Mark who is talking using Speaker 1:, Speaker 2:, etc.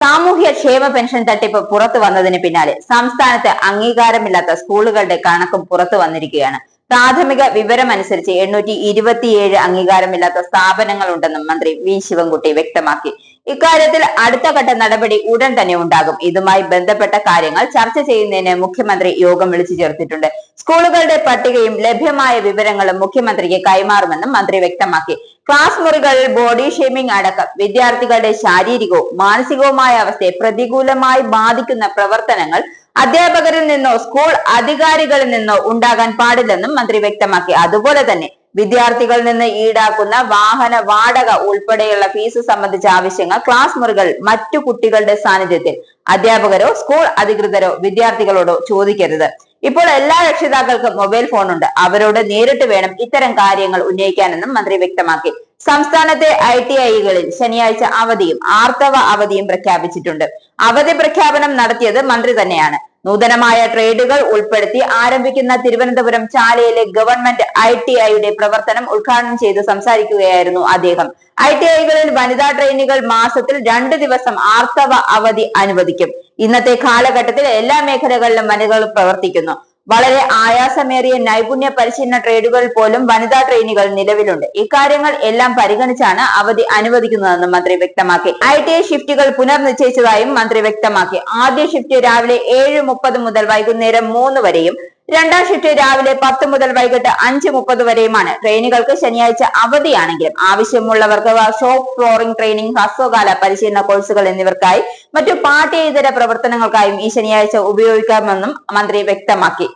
Speaker 1: സാമൂഹ്യ ക്ഷേമ പെൻഷൻ തട്ടിപ്പ് പുറത്തു വന്നതിന് പിന്നാലെ സംസ്ഥാനത്ത് അംഗീകാരമില്ലാത്ത സ്കൂളുകളുടെ കണക്കും പുറത്തു വന്നിരിക്കുകയാണ്. പ്രാഥമിക വിവരമനുസരിച്ച് 827 അംഗീകാരമില്ലാത്ത സ്ഥാപനങ്ങളുണ്ടെന്നും മന്ത്രി വി ശിവൻകുട്ടി വ്യക്തമാക്കി. ഇക്കാര്യത്തിൽ അടുത്ത ഘട്ട നടപടി ഉടൻ തന്നെ ഉണ്ടാകും. ഇതുമായി ബന്ധപ്പെട്ട കാര്യങ്ങൾ ചർച്ച ചെയ്യുന്നതിന് മുഖ്യമന്ത്രി യോഗം വിളിച്ചു ചേർത്തിട്ടുണ്ട്. സ്കൂളുകളുടെ പട്ടികയും ലഭ്യമായ വിവരങ്ങളും മുഖ്യമന്ത്രിക്ക് കൈമാറുമെന്നും മന്ത്രി വ്യക്തമാക്കി. ക്ലാസ് മുറികളിൽ ബോഡി ഷേമിംഗ് അടക്കം വിദ്യാർത്ഥികളുടെ ശാരീരികവും മാനസികവുമായ അവസ്ഥയെ പ്രതികൂലമായി ബാധിക്കുന്ന പ്രവർത്തനങ്ങൾ അധ്യാപകരിൽ നിന്നോ സ്കൂൾ അധികാരികളിൽ നിന്നോ ഉണ്ടാകാൻ പാടില്ലെന്നും മന്ത്രി വ്യക്തമാക്കി. അതുപോലെ തന്നെ വിദ്യാർത്ഥികളിൽ നിന്ന് ഈടാക്കുന്ന വാഹന വാടക ഉൾപ്പെടെയുള്ള ഫീസ് സംബന്ധിച്ച ആവശ്യങ്ങൾ ക്ലാസ് മുറികൾ മറ്റു കുട്ടികളുടെ സാന്നിധ്യത്തിൽ അധ്യാപകരോ സ്കൂൾ അധികൃതരോ വിദ്യാർത്ഥികളോടോ ചോദിക്കരുത്. ഇപ്പോൾ എല്ലാ രക്ഷിതാക്കൾക്കും മൊബൈൽ ഫോണുണ്ട്. അവരോട് നേരിട്ട് വേണം ഇത്തരം കാര്യങ്ങൾ ഉന്നയിക്കാനെന്നും മന്ത്രി വ്യക്തമാക്കി. സംസ്ഥാനത്തെ ITIകളിൽ ശനിയാഴ്ച അവധിയും ആർത്തവ അവധിയും പ്രഖ്യാപിച്ചിട്ടുണ്ട്. അവധി പ്രഖ്യാപനം നടത്തിയത് മന്ത്രി തന്നെയാണ്. നൂതനമായ ട്രേഡുകൾ ഉൾപ്പെടുത്തി ആരംഭിക്കുന്ന തിരുവനന്തപുരം ചാലയിലെ ഗവൺമെന്റ് ITIയുടെ പ്രവർത്തനം ഉദ്ഘാടനം ചെയ്ത് സംസാരിക്കുകയായിരുന്നു അദ്ദേഹം. ITIകളിൽ വനിതാ ട്രെയിനികൾ മാസത്തിൽ 2 ദിവസം ആർത്തവ അവധി അനുവദിക്കും. ഇന്നത്തെ കാലഘട്ടത്തിൽ എല്ലാ മേഖലകളിലും വനിതകൾ പ്രവർത്തിക്കുന്നു. വളരെ ആയാസമേറിയ നൈപുണ്യ പരിശീലന ട്രേഡുകളിൽ പോലും വനിതാ ട്രെയിനികൾ നിലവിലുണ്ട്. ഇക്കാര്യങ്ങൾ എല്ലാം പരിഗണിച്ചാണ് അവധി അനുവദിക്കുന്നതെന്നും മന്ത്രി വ്യക്തമാക്കി. ITI ഷിഫ്റ്റുകൾ പുനർനിശ്ചയിച്ചതായും മന്ത്രി വ്യക്തമാക്കി. ആദ്യ ഷിഫ്റ്റ് രാവിലെ 7:30 മുതൽ വൈകുന്നേരം 3 വരെയും രണ്ടാം ഷിഫ്റ്റ് രാവിലെ 10 മുതൽ വൈകിട്ട് 5:30 വരെയുമാണ്. ട്രെയിനുകൾക്ക് ശനിയാഴ്ച അവധിയാണെങ്കിലും ആവശ്യമുള്ളവർക്ക് ഷോപ്പ് ഫ്ലോറിംഗ് ട്രെയിനിങ്, ഹ്രസ്വകാല പരിശീലന കോഴ്സുകൾ എന്നിവർക്കായി മറ്റു പാഠ്യേതര പ്രവർത്തനങ്ങൾക്കായും ഈ ശനിയാഴ്ച ഉപയോഗിക്കാമെന്നും മന്ത്രി വ്യക്തമാക്കി.